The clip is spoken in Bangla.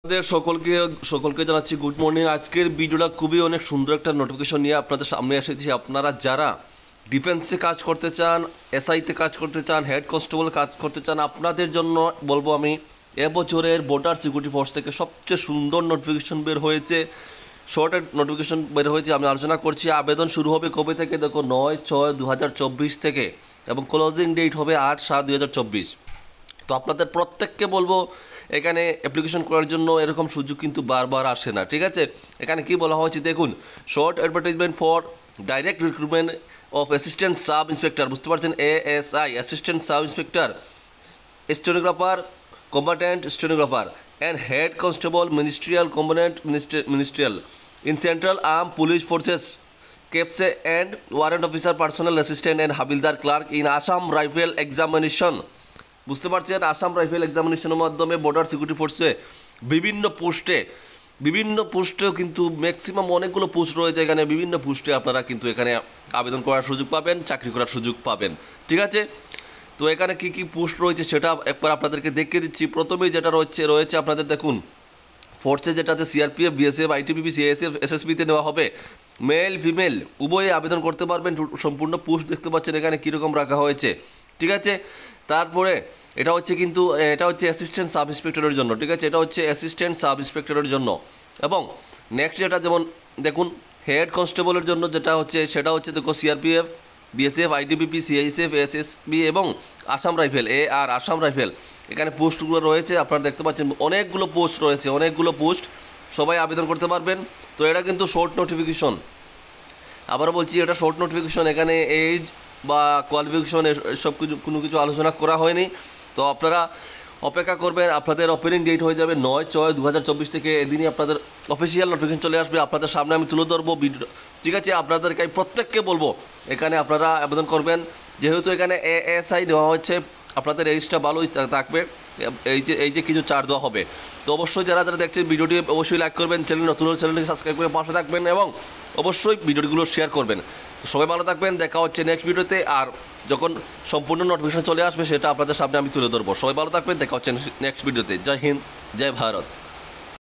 আপনাদের সকলকে জানাচ্ছি গুড মর্নিং। আজকের ভিডিওটা খুবই অনেক সুন্দর একটা নোটিফিকেশন নিয়ে আপনাদের সামনে এসেছি। আপনারা যারা ডিফেন্সে কাজ করতে চান, এসআইতে কাজ করতে চান, হেড কনস্টেবল কাজ করতে চান, আপনাদের জন্য বলবো আমি এবছরের বর্ডার সিকিউরিটি ফোর্স থেকে সবচেয়ে সুন্দর নোটিফিকেশন বের হয়েছে, শর্টের নোটিফিকেশন বের হয়েছে। আমি আলোচনা করছি আবেদন শুরু হবে কবে থেকে, দেখো 9/6/2024 থেকে, এবং ক্লোজিং ডেট হবে 8/7/2024। তো আপনাদের প্রত্যেককে বলবো এখানে অ্যাপ্লিকেশন করার জন্য এরকম সুযোগ কিন্তু বারবার আসে না, ঠিক আছে। এখানে কি বলা হয়েছে দেখুন, short advertisement for direct recruitment of assistant sub inspector, বুঝতে পারছেন, ASI assistant sub inspector, stenographer, combatant stenographer and head constable, ministerial combatant ministerial in central arm police forces, কেপসে and warrant officer, personal assistant and havildar clerk in Assam rifle examination. বুঝতে পারছেন, আসাম রাইফেল এক্সামিনেশনের মাধ্যমে বর্ডার সিকিউরিটি ফোর্সে বিভিন্ন পোস্টেও কিন্তু ম্যাক্সিমাম অনেকগুলো পোস্ট রয়েছে এখানে, বিভিন্ন পোস্টে আপনারা কিন্তু এখানে আবেদন করার সুযোগ পাবেন, চাকরি করার সুযোগ পাবেন, ঠিক আছে। তো এখানে কী কী পোস্ট রয়েছে সেটা একবার আপনাদেরকে দেখিয়ে দিচ্ছি। প্রথমেই যেটা রয়েছে আপনাদের দেখুন, ফোর্সে যেটা আছে সিআরপিএফ, বিএসএফ, আইটিবিপি, সিআইএসএফ, এসএসবিতে নেওয়া হবে। মেল ফিমেল উভয়ে আবেদন করতে পারবেন। সম্পূর্ণ পোস্ট দেখতে পাচ্ছেন এখানে কীরকম রাখা হয়েছে, ঠিক আছে। তারপরে এটা হচ্ছে অ্যাসিস্ট্যান্ট সাব ইন্সপেক্টরের জন্য, ঠিক আছে, এটা হচ্ছে অ্যাসিস্ট্যান্ট সাব ইন্সপেক্টরের জন্য। এবং নেক্সট যেটা যেমন দেখুন হেড কনস্টেবলের জন্য সেটা হচ্ছে দেখো CRPF, BSF, ITBP, CISF, SSB এবং আসাম রাইফেল, আসাম রাইফেল। এখানে পোস্টগুলো রয়েছে, আপনারা দেখতে পাচ্ছেন অনেকগুলো পোস্ট, সবাই আবেদন করতে পারবেন। তো এটা কিন্তু শর্ট নোটিফিকেশন, আবারও বলছি এটা শর্ট নোটিফিকেশন। এখানে এজ বা কোয়ালিফিকেশন এসব কোনো কিছু আলোচনা করা হয়নি। তো আপনারা অপেক্ষা করবেন, আপনাদের ওপেনিং ডেট হয়ে যাবে 9/6/2024 থেকে। এদিনই আপনাদের অফিসিয়াল নোটিফিকেশন চলে আসবে, আপনাদের সামনে আমি তুলে ধরবো ভিডিও, ঠিক আছে। আপনাদেরকে আমি প্রত্যেককে বলবো এখানে আপনারা আবেদন করবেন, যেহেতু এখানে ASI দেওয়া হচ্ছে, আপনাদের এজটা ভালোই থাকবে, এই যে কিছু ছাড় দেওয়া হবে। তো অবশ্যই যারা দেখছেন ভিডিওটি অবশ্যই লাইক করবেন, চ্যানেলটি সাবস্ক্রাইব করে পাশে থাকবেন এবং অবশ্যই ভিডিওগুলো শেয়ার করবেন। তো সবাই ভালো থাকবেন, দেখা হচ্ছে নেক্সট ভিডিওতে। আর যখন সম্পূর্ণ নোটিফিকেশন চলে আসবে সেটা আপনাদের সামনে আমি তুলে ধরবো। সবাই ভালো থাকবেন, দেখা হচ্ছে নেক্সট ভিডিওতে। জয় হিন্দ, জয় ভারত।